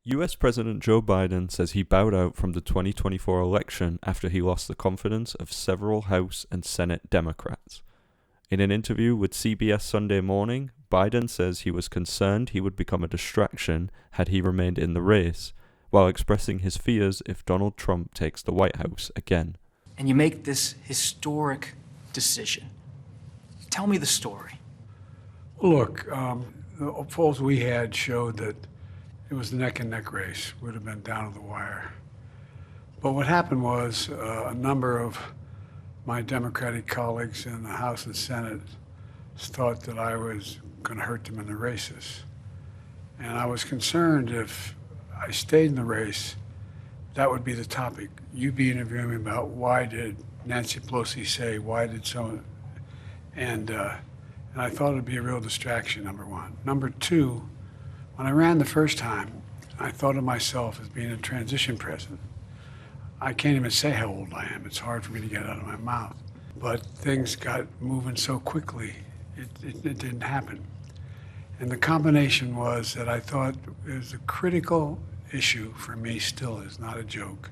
US President Joe Biden says he bowed out from the 2024 election after he lost the confidence of several House and Senate Democrats. In an interview with CBS Sunday Morning, Biden says he was concerned he would become a distraction had he remained in the race, while expressing his fears if Donald Trump takes the White House again. And you make this historic decision. Tell me the story. Look, the polls we had showed that it was a neck-and-neck race. Would have been down to the wire. But what happened was a number of my Democratic colleagues in the House and Senate thought that I was going to hurt them in the races. And I was concerned if I stayed in the race, that would be the topic. You'd be interviewing me about why did Nancy Pelosi say, why did someone, and I thought it'd be a real distraction, number one. Number two, when I ran the first time, I thought of myself as being a transition president. I can't even say how old I am. It's hard for me to get out of my mouth. But things got moving so quickly, it didn't happen. And the combination was that I thought it was a critical issue for me, still is, not a joke,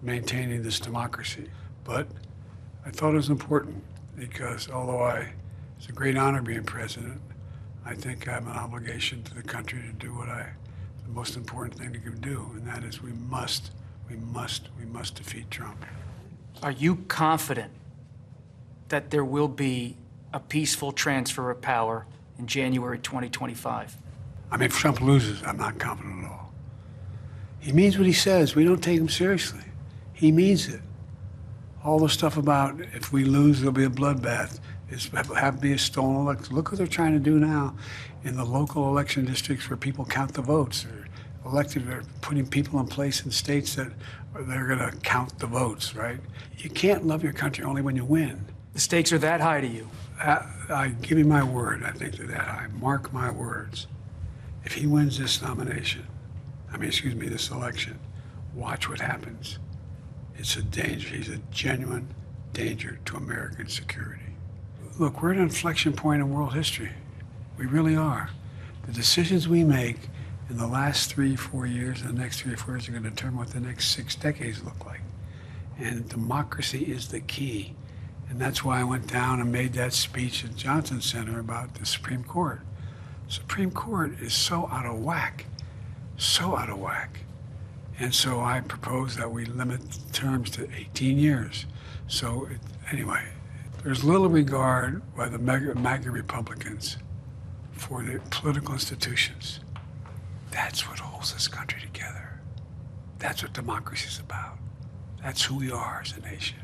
maintaining this democracy. But I thought it was important because although it's a great honor being president, I think I have an obligation to the country to do the most important thing to do, and that is we must defeat Trump. Are you confident that there will be a peaceful transfer of power in January 2025? I mean, if Trump loses, I'm not confident at all. He means what he says. We don't take him seriously. He means it. All the stuff about if we lose, there'll be a bloodbath. Have to be a stolen election. Look what they're trying to do now in the local election districts where people count the votes. They're putting people in place in states that they're going to count the votes, right? You can't love your country only when you win. The stakes are that high to you? I give you my word, I think they're that high. Mark my words. If he wins this this election, watch what happens. It's a danger. He's a genuine danger to American security. Look, we're at an inflection point in world history. We really are. The decisions we make in the last 3-4 years and the next 3 or 4 years are going to determine what the next 6 decades look like. And democracy is the key. And that's why I went down and made that speech at Johnson Center about the Supreme Court. Supreme Court is so out of whack, so out of whack. And so I propose that we limit terms to 18 years. Anyway, there's little regard by the MAGA Republicans for the political institutions. That's what holds this country together. That's what democracy is about. That's who we are as a nation.